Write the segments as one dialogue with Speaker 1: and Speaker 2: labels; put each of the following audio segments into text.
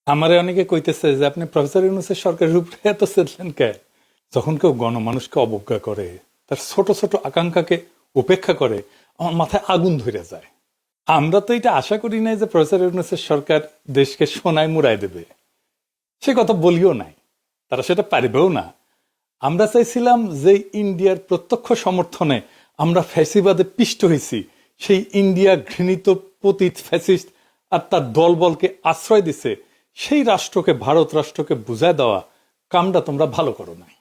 Speaker 1: আমারে অনেকে কইতেছে যে আপনি প্রফেসর ইউনূসের সরকারের উপরে এত চেতলেন কে? যখন কেউ গণমানুষকে অবজ্ঞা করে, তার ছোট ছোট আকাঙ্ক্ষাকে উপেক্ষা করে, আমার মাথায় আগুন ধরে যায়। আমরা তো এটা আশা করি নাই যে প্রফেসর ইউনূসের সরকার দেশকে সোনায় মুড়ায় দেবে, সে কথা বলিও নাই, তারা সেটা পারবেও না। আমরা চাইছিলাম যে ইন্ডিয়ার প্রত্যক্ষ সমর্থনে আমরা ফ্যাসিবাদে পিষ্ট হয়েছি, সেই ইন্ডিয়া ঘৃণিত পতিত ফ্যাসিস্ট আর তার দলবলকে আশ্রয় দিছে, সেই রাষ্ট্রকে, ভারত রাষ্ট্রকে বুঝায় দেওয়া কামটা তোমরা ভালো করো নাই।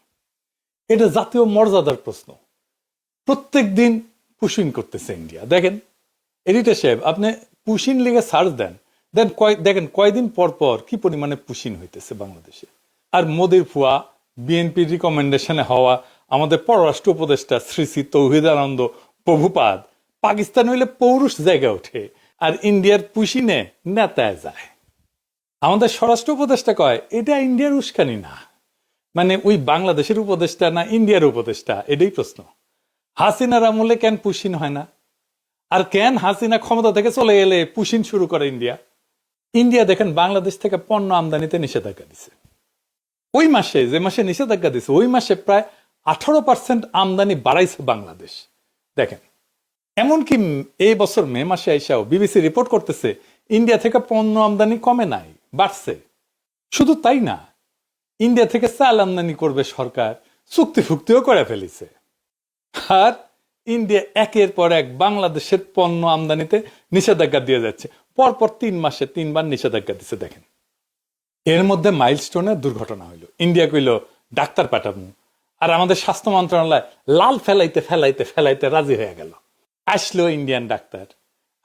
Speaker 1: এটা জাতীয় মর্যাদার প্রশ্ন। প্রত্যেক দিন পুশিং করতেছে ইন্ডিয়া। দেখেন এডিটর সাহেব, আপনি পুশিন লিগে সার্চ দেন, দেখেন কয়দিন পর পর কি পরিমাণে পুশিন হইতেছে বাংলাদেশে। আর মোদির ফুয়া, বিএনপির রিকমেন্ডেশনে হওয়া আমাদের পররাষ্ট্র উপদেষ্টা শ্রী শ্রী তৌহিদ আনন্দ প্রভুপাদ পাকিস্তান হইলে পৌরুষ জায়গায় ওঠে, আর ইন্ডিয়ার পুশিনে নেতায় যায়। আমাদের স্বরাষ্ট্র উপদেষ্টা কয় এটা ইন্ডিয়ার উস্কানি না, মানে ওই বাংলাদেশের উপদেষ্টা না ইন্ডিয়ার উপদেষ্টা, এটাই প্রশ্ন। হাসিনার আমলে কেন পুশিন হয় না? আর কেন হাসিনা ক্ষমতা থেকে চলে এলে পুশিন শুরু করে ইন্ডিয়া? ইন্ডিয়া দেখেন বাংলাদেশ থেকে পণ্য আমদানিতে নিষেধাজ্ঞা দিছে। ওই মাসে, যে মাসে নিষেধাজ্ঞা দিছে, ওই মাসে প্রায় 18% আমদানি বাড়াইছে বাংলাদেশ। দেখেন, এমনকি এই বছর মে মাসে আইসাও বিবিসি রিপোর্ট করতেছে ইন্ডিয়া থেকে পণ্য আমদানি কমে নাই, বাড়ছে। শুধু তাই না, ইন্ডিয়া থেকে চাল আমদানি করবে সরকার, চুক্তি ফুক্তিও করে ফেলেছে। আর ইন্ডিয়া একের পর এক বাংলাদেশের পণ্য আমদানিতে নিষেধাজ্ঞা দিয়ে যাচ্ছে। পরপর 3 মাসে 3বার নিষেধাজ্ঞা দিচ্ছে। দেখেন, এর মধ্যে মাইলস্টোনের দুর্ঘটনা হইল। ইন্ডিয়া কইল ডাক্তার পাঠাবো, আর আমাদের স্বাস্থ্য মন্ত্রণালয় লাল ফেলাইতে ফেলাইতে ফেলাইতে রাজি হয়ে গেল। আসলো ইন্ডিয়ান ডাক্তার।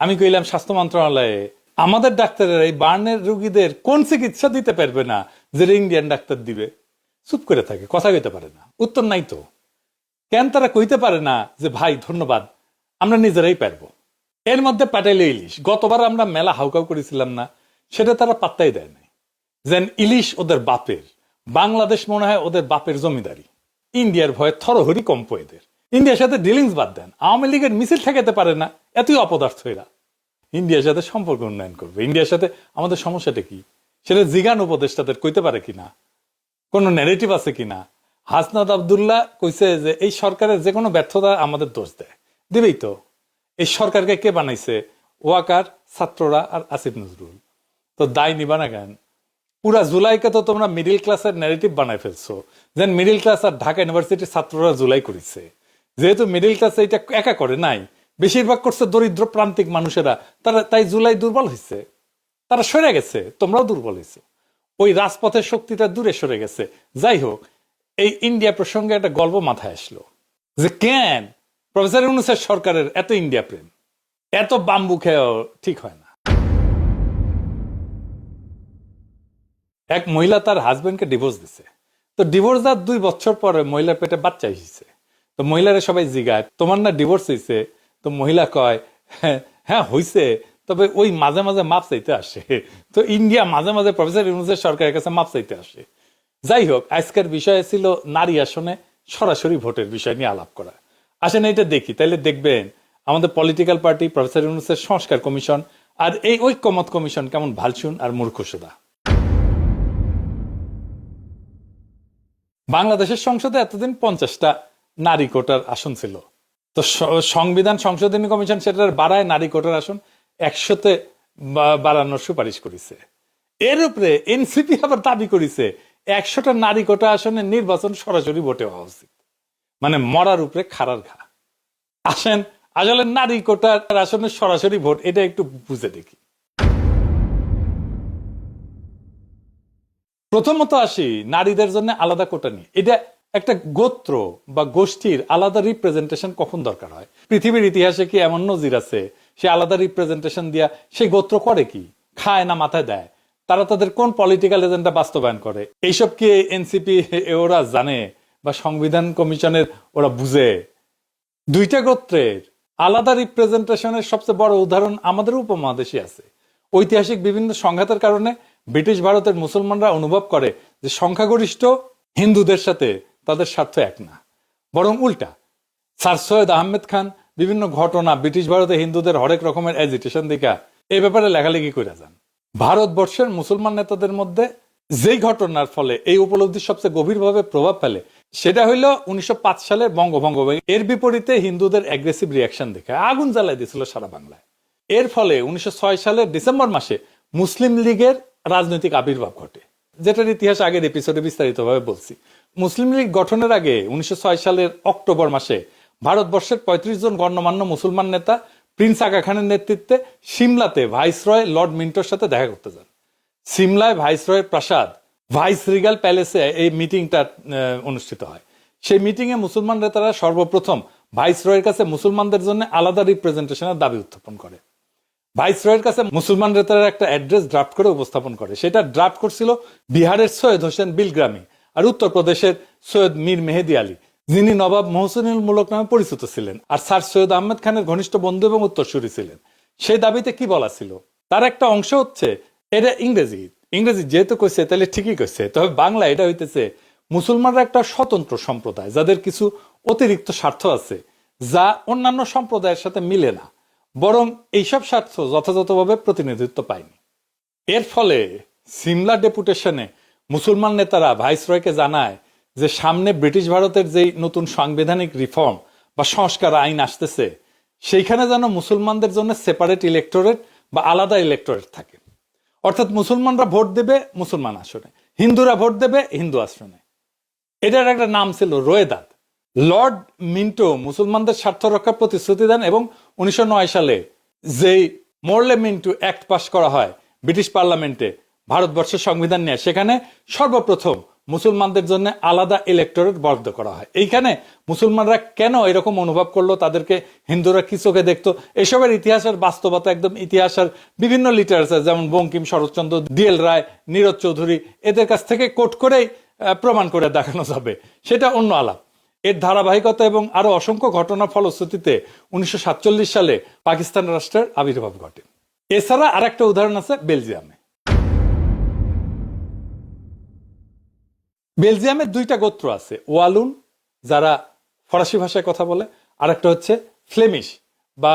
Speaker 1: আমি কইলাম স্বাস্থ্য মন্ত্রণালয়ে, আমাদের ডাক্তারের এই বার্নের রোগীদের কোন চিকিৎসা দিতে পারবে না যেটা ইন্ডিয়ান ডাক্তার দিবে? চুপ করে থাকে, কথা কইতে পারে না, উত্তর নাই তো। কেন তারা কইতে পারে না যে ভাই ধন্যবাদ, আমরা নিজেরাই পারবো? এর মধ্যে পাঠাইলে ইলিশ। গতবার আমরা মেলা হাউকাউ করেছিলাম না, সেটা তারা পাত্তাই দেয় নাই। যেন ইলিশ ওদের বাপের, বাংলাদেশ মনে হয় ওদের বাপের জমিদারি। ইন্ডিয়ার ভয়ে থরহরি কম্প এদের। ইন্ডিয়ার সাথে ডিলিংস বাদ দেন, আওয়ামী লীগের মিছিল ঠেকাতে পারে না, এতই অপদার্থ এরা। ইন্ডিয়ার সাথে সম্পর্ক উন্নয়ন করবে, ইন্ডিয়ার সাথে আমাদের সমস্যাটা কি সেটা জিগান উপদেষ্টাদের কইতে পারে কিনা, কোন ন্যারেটিভ আছে কিনা। হাসনাত আবদুল্লাহ কইছে যে এই সরকারের যে কোনো ব্যর্থতা আমাদের দোষ দেয়, দিবেই তো। এই সরকারকে কে বানাইছে? ওয়াকার, ছাত্ররা আর আসিফ নজরুল। তো দায় নিবা না কেন? পুরা জুলাইকে তো তোমরা মিডিল ক্লাসের ন্যারেটিভ বানাই ফেলছো, যেন মিডিল ক্লাস আর ঢাকা ইউনিভার্সিটির ছাত্ররা জুলাই করেছে। যেহেতু মিডিল ক্লাস এটা একা করে নাই, বেশিরভাগ করছে দরিদ্র প্রান্তিক মানুষেরা, তারা তাই জুলাই দুর্বল হয়েছে, তারা সরে গেছে, তোমরাও দুর্বল হয়েছে। ওই রাজপথের শক্তিটা দূরে সরে গেছে। যাই হোক, এই ইন্ডিয়া প্রসঙ্গে একটা গল্প মাথায় আসলো যে কেন প্রফেসর ইউনূসের সরকারের এত ইন্ডিয়া প্রেম, এত বাম্বু খেয়েও ঠিক হয় না। এক মহিলা তার হাজবেন্ডকে ডিভোর্স দিছে। তো ডিভোর্স দেওয়ার 2 বছর পরে মহিলার পেটে বাচ্চা এসেছে। তো মহিলারা সবাই জিগায় তোমার না ডিভোর্স হয়েছে? তো মহিলা কয় হ্যাঁ হয়েছে, তবে ওই মাঝে মাঝে মাপ চাইতে আসে। তো ইন্ডিয়া মাঝে মাঝে প্রফেসর ইউনূসের সরকারের কাছে মাপ চাইতে আসে। যাই হোক, আজকের বিষয় ছিল নারী আসনে সরাসরি ভোটের বিষয় নিয়ে আলাপ করা। আসেন এটা দেখি, তাইলে দেখবেন আমাদের পলিটিক্যাল পার্টি, প্রফেসর ইউনূসের সংস্কার কমিশন আর এই ঐক্যমত কমিশন কেমন ভালসুন আর মূর্খসুদা। বাংলাদেশের সংসদে এতদিন 50টা নারী কোটার আসন ছিল। তো সংবিধান সংশোধনী কমিশন সেটার বাড়ায় নারী কোটার আসন 100তে বাড়ানোর সুপারিশ করেছে। এর উপরে এনসিপি আবার দাবি করেছে 100টা নারী কোটা আসনে নির্বাচন সরাসরি ভোটে হওয়া উচিত, মানে মরার উপরে খাড়ার ঘা। আসেন আসলে নারী কোটার আসনে সরাসরি ভোট এটা একটু বুঝে দেখি। প্রথমত আসি নারীদের জন্য আলাদা কোটা নিয়ে। এটা একটা গোত্র বা গোষ্ঠীর আলাদা রিপ্রেজেন্টেশন কখন দরকার হয়? পৃথিবীর ইতিহাসে কি এমন নজির আছে সে আলাদা রিপ্রেজেন্টেশন দিয়া সেই গোত্র করে কি? খায় না মাথায় দেয়? তারা তাদের কোন পলিটিক্যাল এজেন্ডা বাস্তবায়ন করে? এইসব কি এনসিপি ওরা জানে বা সংবিধান কমিশনের ওরা বুঝে? 2টা গোত্রের আলাদা রিপ্রেজেন্টেশনের সবচেয়ে বড় উদাহরণ আমাদের উপমহাদেশে আছে। ঐতিহাসিক বিভিন্ন সংঘাতের কারণে ব্রিটিশ ভারতের মুসলমানরা অনুভব করে যে সংখ্যাগরিষ্ঠ হিন্দুদের সাথে তাদের স্বার্থ এক না, বরং উল্টা। স্যার সৈয়দ আহমেদ খান বিভিন্ন ঘটনা ব্রিটিশ ভারতে হিন্দুদের হরেক রকমের এজিটেশন দেখা এই ব্যাপারে লেখালেখি করে যান। ভারতবর্ষের মুসলমান নেতাদের মধ্যে যেই ঘটনার ফলে এই উপলব্ধি সবচেয়ে গভীরভাবে প্রভাব ফেলে সেটা হইল 1905 সালের বঙ্গভঙ্গ। এর বিপরীতে হিন্দুদের অ্যাগ্রেসিভ রিয়াকশন দেখে আগুন জ্বালাই দিয়েছিল সারা বাংলায়। এর ফলে 1906 সালের ডিসেম্বর মাসে মুসলিম লীগের রাজনৈতিক আবির্ভাব ঘটে, যেটার ইতিহাস আগের এপিসোডে বিস্তারিতভাবে বলছি। মুসলিম লীগ গঠনের আগে 1906 সালের অক্টোবর মাসে ভারতবর্ষের 35 জন গণ্যমান্য মুসলমান নেতা প্রিন্স আগা খানের নেতৃত্বে সিমলাতে ভাইসরয় লর্ড মিন্টোর সাথে দেখা করতে যান। সিমলায় ভাইসরয়ের প্রাসাদ ভাইস রিগাল প্যালেসে এই মিটিংটা অনুষ্ঠিত হয়। সেই মিটিং এ মুসলমান নেতারা সর্বপ্রথম ভাইসরয়ের কাছে মুসলমানদের জন্য আলাদা রিপ্রেজেন্টেশনের দাবি উত্থাপন করে। ভাইসরয়ের কাছে মুসলমান নেতারা একটা অ্যাড্রেস ড্রাফট করে উপস্থাপন করে। সেটা ড্রাফট করছিল বিহারের সৈয়দ হোসেন বিলগ্রামী আর উত্তরপ্রদেশের সৈয়দ মীর মেহেদি আলী, যিনি নবাব মহসিনুল মুলক নামে পরিচিত ছিলেন আর স্যার সৈয়দ আহমেদ খানের ঘনিষ্ঠ বন্ধু এবং উত্তরসূরি ছিলেন। সেই দাবিতে কি বলা ছিল, তার একটা অংশ হচ্ছে, এটা ইংরেজি যেহেতু কইছে তাহলে ঠিকই কইছে, তবে বাংলা এটা হইতেছে মুসলমানরা একটা স্বতন্ত্র সম্প্রদায় যাদের কিছু অতিরিক্ত স্বার্থ আছে যা অন্যান্য সম্প্রদায়ের সাথে মিলে না, বরং এইসব স্বার্থ যথাযথভাবে প্রতিনিধিত্ব পায়নি। এর ফলে সিমলা ডেপুটেশনে মুসলমান নেতারা ভাইসরয়কে জানায় যে সামনে ব্রিটিশ ভারতের যেই নতুন সাংবিধানিক রিফর্ম বা সংস্কার আইন আসতেছে সেইখানে যেন মুসলমানদের জন্য সেপারেট ইলেক্টোরেট বা আলাদা ইলেক্টোরেট থাকে। অর্থাৎ মুসলমানরা ভোট দেবে মুসলমান আসনে, হিন্দুরা ভোট দেবে হিন্দু আসনে। এটার একটা নাম ছিল রোয়েদাদ। লর্ড মিন্টো মুসলমানদের স্বার্থ রক্ষার প্রতিশ্রুতি দেন এবং 1909 সালে যেই মোরলে মিন্টো অ্যাক্ট পাস করা হয় ব্রিটিশ পার্লামেন্টে ভারতবর্ষের সংবিধান নিয়ে, সেখানে সর্বপ্রথম মুসলমানদের জন্য আলাদা ইলেক্টোরেট বরাদ্দ করা হয়। এইখানে মুসলমানরা কেন এরকম অনুভব করলো, তাদেরকে হিন্দুরা কি চোখে দেখতো, এসবের ইতিহাসের বাস্তবতা একদম ইতিহাসের বিভিন্ন লিটারেচার যেমন বঙ্কিম, শরৎচন্দ্র, ডিএল রায়, নীরজ চৌধুরী এদের কাছ থেকে কোট করেই প্রমাণ করে দেখানো যাবে, সেটা অন্য আলাপ। এর ধারাবাহিকতা এবং আরো অসংখ্য ঘটনার ফলশ্রুতিতে 1947 সালে পাকিস্তান রাষ্ট্রের আবির্ভাব ঘটে। এছাড়া আরেকটা উদাহরণ আছে বেলজিয়ামে। বেলজিয়ামের দুইটা গোত্র আছে, ওয়ালুন যারা ফরাসি ভাষায় কথা বলে, আর একটা হচ্ছে ফ্লেমিশ বা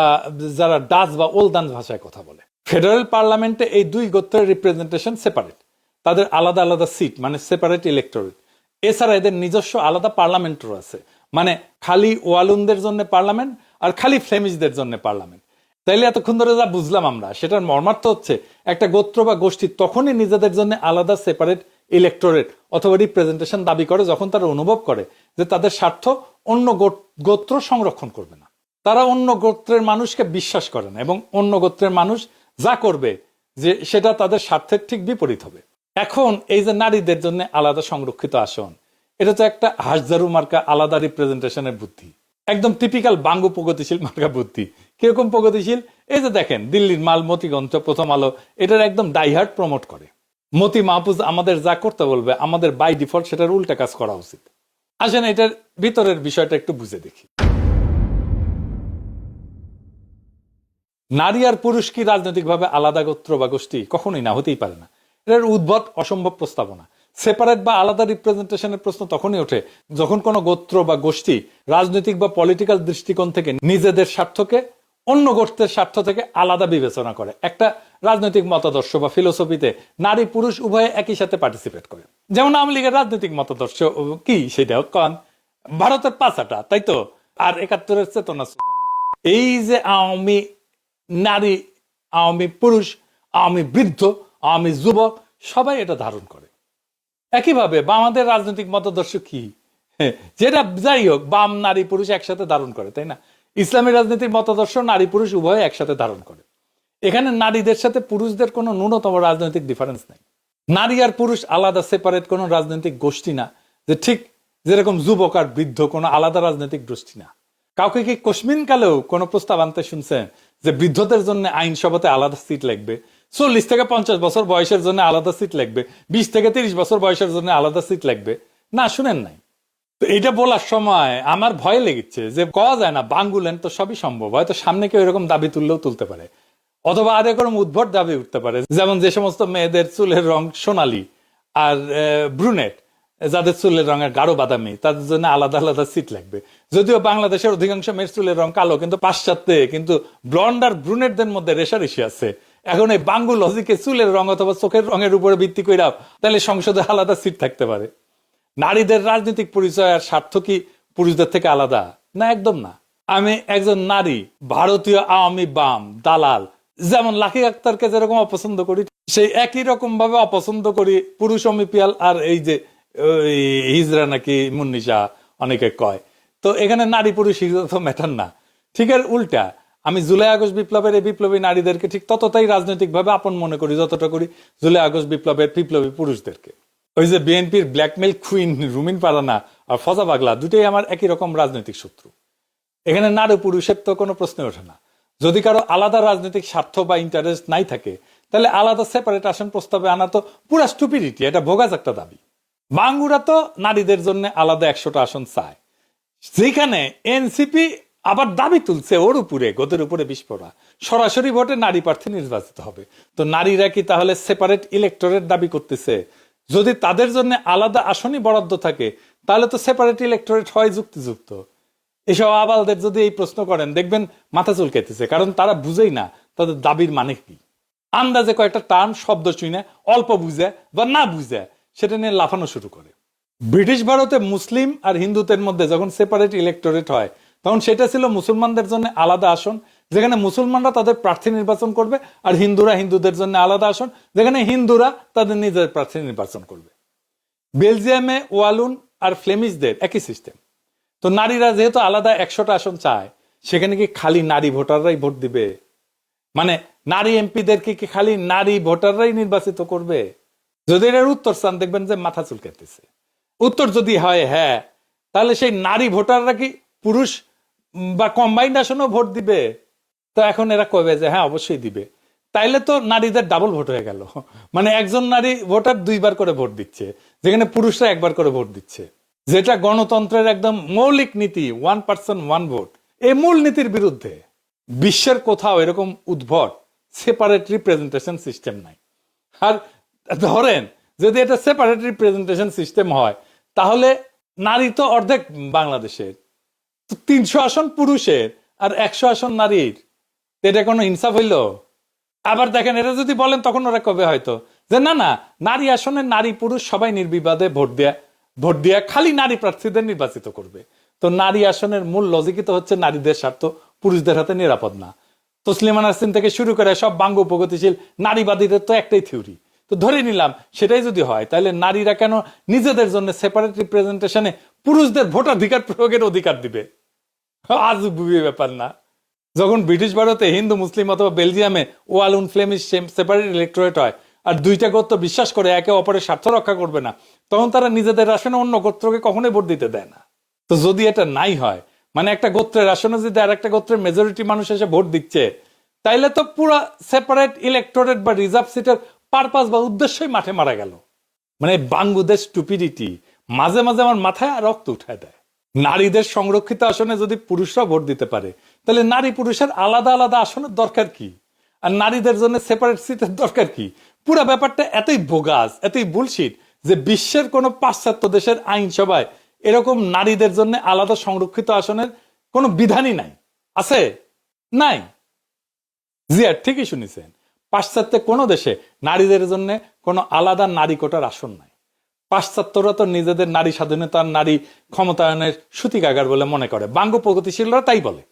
Speaker 1: যারা ডাচ বা ওলদান ভাষায় কথা বলে। ফেডারেল পার্লামেন্টে এই দুই গোত্রের রিপ্রেজেন্টেশন সেপারেট, তাদের আলাদা আলাদা সিট মানে সেপারেট ইলেক্টোরেট। এছাড়া এদের নিজস্ব আলাদা পার্লামেন্টও আছে, মানে খালি ওয়ালুনদের জন্য পার্লামেন্ট আর খালি ফ্লেমিশদের জন্য পার্লামেন্ট। তাইলে এতক্ষণ ধরে যা বুঝলাম আমরা সেটার মর্মার্থ হচ্ছে একটা গোত্র বা গোষ্ঠী তখনই নিজেদের জন্য আলাদা সেপারেট ইলেক্টোরেট অথবা রিপ্রেজেন্টেশন দাবি করে যখন তারা অনুভব করে যে তাদের স্বার্থ অন্য গোত্র সংরক্ষণ করবে না। তারা অন্য গোত্রের মানুষকে বিশ্বাস করে না এবং অন্য গোত্রের মানুষ যা করবে যে সেটা তাদের স্বার্থের ঠিক বিপরীত হবে। এখন এই যে নারীদের জন্য আলাদা সংরক্ষিত আসন, এটা তো একটা হাসজারু মার্কা আলাদা রিপ্রেজেন্টেশনের বুদ্ধি, একদম টিপিক্যাল বাঙ্গু প্রগতিশীল মার্কা বুদ্ধি। কিরকম প্রগতিশীল, এই যে দেখেন দিল্লির মাল মতিগঞ্জ প্রথম আলো এটার একদম ডাইহার্ট প্রমোট করে। মতি মাহফুজ আমাদের যা করতে বলবে আমাদের বাই ডিফল্ট সেটার উল্টা কাজ করা উচিত। আসেন এটার ভিতরের বিষয়টা একটু বুঝে দেখি। নারী আর পুরুষ কি রাজনৈতিকভাবে আলাদা গোত্র বা গোষ্ঠী? কখনোই না, হতেই পারে না। এটার উদ্ভট অসম্ভব প্রস্তাবনা। সেপারেট বা আলাদা রিপ্রেজেন্টেশনের প্রশ্ন তখনই ওঠে যখন কোনো গোত্র বা গোষ্ঠী রাজনৈতিক বা পলিটিক্যাল দৃষ্টিকোণ থেকে নিজেদের স্বার্থকে অন্য গোষ্ঠীর স্বার্থ থেকে আলাদা বিবেচনা করে। একটা রাজনৈতিক মতাদর্শ বা ফিলোসফিতে নারী পুরুষ উভয়ে একই সাথে পার্টিসিপেট করে। যেমন আওয়ামী লীগের রাজনৈতিক মতাদর্শ কি সেটা কন ভারতের পাঁচাটা, তাই তো, আর 71-এর চেতনা। এই যে আওয়ামী নারী, আওয়ামী পুরুষ, আওয়ামী বৃদ্ধ, আওয়ামী যুবক সবাই এটা ধারণ করে। একইভাবে বামাদের রাজনৈতিক মতাদর্শ কি, যেটা যাই হোক বাম নারী পুরুষ একসাথে ধারণ করে, তাই না? ইসলামী রাজনীতির মতাদর্শ নারী পুরুষ উভয় একসাথে ধারণ করে। এখানে নারীদের সাথে পুরুষদের কোনো ন্যূনতম রাজনৈতিক ডিফারেন্স নেই। নারী আর পুরুষ আলাদা সেপারেট কোনো রাজনৈতিক গোষ্ঠী না, যে ঠিক যেরকম যুবক আর বৃদ্ধ কোনো আলাদা রাজনৈতিক গোষ্ঠী না। কাউকে কি কোশ্মিন কালেও কোনো প্রস্তাব আনতে শুনছেন যে বৃদ্ধদের জন্য আইনসভাতে আলাদা সিট লাগবে, 40 থেকে 50 বছর বয়সের জন্য আলাদা সিট লাগবে, 20 থেকে 30 বছর বয়সের জন্য আলাদা সিট লাগবে? না, শুনেন নাই। তো এটা বলার সময় আমার ভয় লেগেছে যে কওয়া যায় না বাঙ্গুলেন তো সবই সম্ভব, হয়তো সামনে কেউ এরকম দাবি তুললেও তুলতে পারে, অথবা আর এরকম উদ্ভট দাবি উঠতে পারে। যেমন যে সমস্ত মেয়েদের চুলের রং সোনালী আর ব্রুনেট, যাদের চুলের রঙের গাঢ় বাদামি, তাদের জন্য আলাদা আলাদা সিট লাগবে। যদিও বাংলাদেশের অধিকাংশ মেয়ের চুলের রং কালো, কিন্তু পাশ্চাত্যে কিন্তু ব্লন্ড আর ব্রুনেটদের মধ্যে রেশারেশি আছে, এখন এই বাঙ্গু লজিকে চুলের রং অথবা চোখের রঙের উপরে ভিত্তি করে তাহলে সংসদে আলাদা সিট থাকতে পারে? নারীদের রাজনৈতিক পরিচয় আর স্বার্থ কি পুরুষদের থেকে আলাদা? না, একদম না। আমি একজন নারী, ভারতীয় আওয়ামী বাম দালাল, যেমন লাকি আক্তারকে যেরকম অপছন্দ করি, সেই একই রকম ভাবে অপছন্দ করি পুরুষ অমিপিয়াল আর এই যে হিজরা নাকি মুন্নিশা অনেকে কয়। তো এখানে নারী পুরুষ হিজরা তো ম্যাটার না। ঠিক আর উল্টা, আমি জুলাই আগস্ট বিপ্লবের এই বিপ্লবী নারীদেরকে ঠিক ততটাই রাজনৈতিকভাবে আপন মনে করি যতটা করি জুলাই আগস্ট বিপ্লবের বিপ্লবী পুরুষদেরকে। ওই যে বিএনপির ব্ল্যাকমেল কুইন রুমিন পারানা আর ফজা পাগলা দুটোই আমার একই রকম রাজনৈতিক শত্রু। এখানে নারী পুরুষের তো কোনো প্রশ্ন ওঠে না। যদি কারো আলাদা রাজনৈতিক স্বার্থ বা ইন্টারেস্ট নাই থাকে তাহলে আলাদা সেপারেট আসন প্রস্তাবে আনা তো পুরা স্টুপিডিটি, এটা ভোগাস একটা দাবি। বাঙ্গুরা তো নারীদের জন্য আলাদা 100টা আসন চায়, যেখানে এনসিপি আবার দাবি তুলছে ওর উপরে, গোদের উপরে বিস্ফোরা সরাসরি ভোটে নারী প্রার্থী নির্বাচিত হবে। তো নারীরা কি তাহলে সেপারেট ইলেক্টরেট দাবি করতেছে? যদি তাদের জন্য আলাদা আসনই বরাদ্দ থাকে তাহলে তো সেপারেট ইলেক্টরেট হয় যুক্তিযুক্ত। এসব আবালদের যদি এই প্রশ্ন করেন দেখবেন মাথা চুলকাইতেছে, কারণ তারা বুঝেই না তাদের দাবির মানে কি। আন্দাজে কয়েকটা টার্ম শব্দ শুনে অল্প বুঝে বা না বুঝে সেটা নিয়ে লাফানো শুরু করে। ব্রিটিশ ভারতে মুসলিম আর হিন্দুদের মধ্যে যখন সেপারেট ইলেক্টোরেট হয় তখন সেটা ছিল মুসলমানদের জন্য আলাদা আসন, যেখানে মুসলমানরা তাদের প্রার্থী নির্বাচন করবে, আর হিন্দুরা হিন্দুদের জন্য আলাদা আসন, যেখানে হিন্দুরা তাদের নিজের প্রার্থী নির্বাচন করবে। বেলজিয়ামে ওয়ালুন আর ফ্লেমিশদের একই সিস্টেম। তো নারীরা যেহেতু আলাদা 100টা আসন চায়, সেখানে কি খালি নারী ভোটাররাই ভোট দিবে? মানে নারী এমপিদেরকে কি খালি নারী ভোটাররাই নির্বাচিত করবে? যদি এর উত্তর চান দেখবেন যে মাথা চুলকাইতেছে। উত্তর যদি হয় হ্যাঁ, তাহলে সেই নারী ভোটাররা কি পুরুষ বা কম্বাইন্ড আসনেও ভোট দিবে? তো এখন এরা কবে যে হ্যাঁ অবশ্যই দিবে, তাইলে তো নারীদের ডাবল ভোট হয়ে গেল। মানে একজন নারী ভোটার 2বার করে ভোট দিচ্ছে, যেখানে পুরুষরা 1বার করে ভোট দিচ্ছে, যেটা গণতন্ত্রের একদম মৌলিক নীতি, 1 পার্সন 1 ভোট। এই মূল নীতির বিরুদ্ধে। বিশ্বের কোথাও এরকম উদ্ভট সেপারেট রিপ্রেজেন্টেশন সিস্টেম নাই। আর ধরেন যদি এটা সেপারেট রিপ্রেজেন্টেশন সিস্টেম হয় তাহলে নারী তো অর্ধেক বাংলাদেশের, 300 আসন পুরুষের আর 100 আসন নারীর, এটা কোনো ইনসাফ হইল? আবার দেখেন এটা যদি বলেন তখন ওরা কবে হয়তো যে না না, নারী আসনে নারী পুরুষ সবাই নির্বিবাদে ভোট দেয়া খালি নারী প্রার্থীদের নির্বাচিত করবে। তো নারী আসনের মূল লজিকই তো হচ্ছে নারীদের স্বার্থ পুরুষদের হাতে নিরাপদ না। তসলিমা নাসরিন থেকে শুরু করে সব বাঙ্গ প্রগতিশীল নারীবাদীদের তো একটাই থিওরি। তো ধরে নিলাম সেটাই যদি হয়, তাহলে নারীরা কেন নিজেদের জন্য সেপারেট রিপ্রেজেন্টেশনে পুরুষদের ভোটাধিকার প্রয়োগের অধিকার দিবে? আজব ব্যাপার না? যখন ব্রিটিশ ভারতে হিন্দু মুসলিম অথবা বেলজিয়ামে ওয়ালুন ফ্লেমিশ সেপারেট ইলেক্টোরেট হয় আর দুইটা গোত্র বিশ্বাস করে একে অপরের স্বার্থ রক্ষা করবে না, তখন তারা নিজেদের আসনে অন্য গোত্রকে কখনোই ভোট দিতে দেয় না। তো যদি এটা নাই হয়, মানে একটা গোত্রের আসনে যদি আর একটা গোত্রের মেজরিটি মানুষ এসে ভোট দিচ্ছে, তাইলে তো পুরো সেপারেট ইলেক্টোরেট বা রিজার্ভ সিটের পারপাস বা উদ্দেশ্যই মাঠে মারা গেল। মানে বাংলাদেশ স্টুপিডিটি মাঝে মাঝে আমার মাথায় রক্ত উঠায় দেয়। নারীদের সংরক্ষিত আসনে যদি পুরুষরা ভোট দিতে পারে তাহলে নারী পুরুষের আলাদা আলাদা আসনের দরকার কি? আর নারীদের জন্য সেপারেট সিটের দরকার কি? পুরো ব্যাপারটা এতই বোগাস, এতই বুলশিট যে বিশ্বের কোন পাশ্চাত্য দেশের আইনসভায় এরকম নারীদের জন্য আলাদা সংরক্ষিত আসনের কোনো বিধানই নাই। আছে? নাই। জি আর ঠিকই শুনেছেন, পাশ্চাত্যে কোনো দেশে নারীদের জন্য কোনো আলাদা নারী কোটার আসন নাই। পাশ্চাত্যরা তো নিজেদের নারী স্বাধীনতা নারী ক্ষমতায়নের সূতিকাগার বলে মনে করে, বাঙ্গ প্রগতিশীলরা তাই বলে।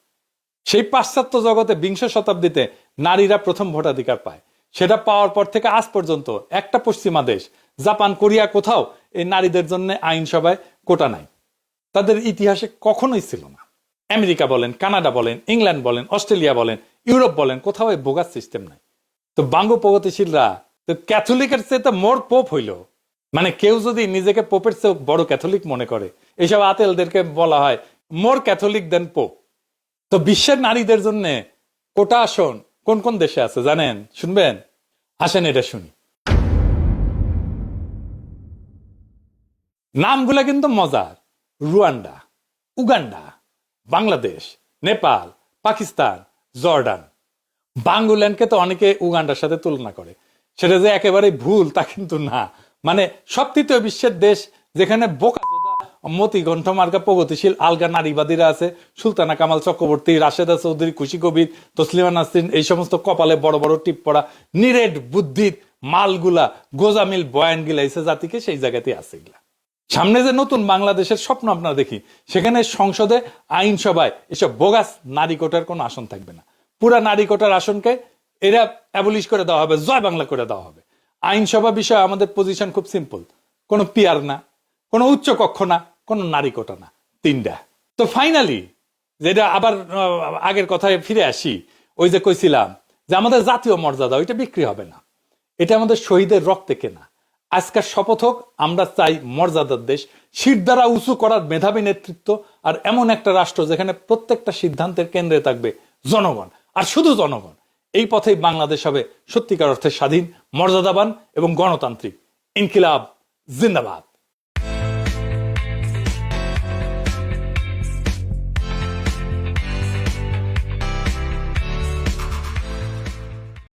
Speaker 1: সেই পাশ্চাত্য জগতে 20 শতাব্দীতে নারীরা প্রথম ভোটাধিকার পায়। সেটা পাওয়ার পর থেকে আজ পর্যন্ত একটা পশ্চিমা দেশ, জাপান কোরিয়া, কোথাও এই নারীদের জন্য আইনসভায় কোটা নাই। তাদের ইতিহাসে কখনোই ছিল না। আমেরিকা বলেন, কানাডা বলেন, ইংল্যান্ড বলেন, অস্ট্রেলিয়া বলেন, ইউরোপ বলেন, কোথাও এই বোগাস সিস্টেম নাই। তো বাঙ্গ প্রগতিশীলরা তো ক্যাথলিকের চেয়ে তো মোর পোপ হইল। মানে কেউ যদি নিজেকে পোপের চেয়ে বড় ক্যাথলিক মনে করে, এইসব আতেলদেরকে বলা হয় মোর ক্যাথলিক দেন পোপ। তো বিশ্বের নারীদের জন্য কোটা আসন কোন কোন দেশে আছে জানেন? শুনবেন? আসেন এটা শুনি। নামগুলা কিন্তু মজার: Rwanda, Uganda, Bangladesh, Nepal, Pakistan, Jordan. বাঙ্গুল্যান্ডকে তো অনেকে উগান্ডার সাথে তুলনা করে, সেটা যে একেবারে ভুল তা কিন্তু না। মানে সব তৃতীয় বিশ্বের দেশ যেখানে বোকাচোদা মতিকণ্ঠ মার্কা প্রগতিশীল আলগা নারীবাদীরা আছে, সুলতানা কামাল চক্রবর্তী, রাশেদা চৌধুরী, খুশি কবির, তসলিমা নাসরিন, এই সমস্ত কপালে বড় বড় টিপ পড়া নিরেট বুদ্ধির মালগুলা গোজামিল বয়ান গিলাইছে জাতিকে, সেই জায়গাতেই আছে এগুলা। সামনে যে নতুন বাংলাদেশের স্বপ্ন আপনারা দেখি, সেখানে সংসদে আইনসভায় এসব বোগাস নারী কোটার কোনো আসন থাকবে না। পুরা নারী কোটার আসনকে এরা অ্যাবলিশ করে দেওয়া হবে, জয় বাংলা করে দেওয়া হবে। আইনসভা বিষয়ে আমাদের পজিশন খুব সিম্পল, কোনো পিয়ার না, কোনো উচ্চ কক্ষ না, কোনো নারী কোটা না, তিনটা। তো ফাইনালি যেটা আবার আগের কথায় ফিরে আসি, ওই যে কইছিলাম যে আমাদের জাতীয় মর্যাদা ওইটা বিক্রি হবে না, এটা আমাদের শহীদের রক্তে কেনা। আজকের শপথ হোক, আমরা চাই মর্যাদার দেশ, শির দ্বারা উঁচু করার মেধাবী নেতৃত্ব, আর এমন একটা রাষ্ট্র যেখানে প্রত্যেকটা সিদ্ধান্তের কেন্দ্রে থাকবে জনগণ, আর শুধু জনগণ। এই পথেই বাংলাদেশ হবে সত্যিকার অর্থে স্বাধীন, মর্যাদাবান এবং গণতান্ত্রিক। ইনকিলাব জিন্দাবাদ।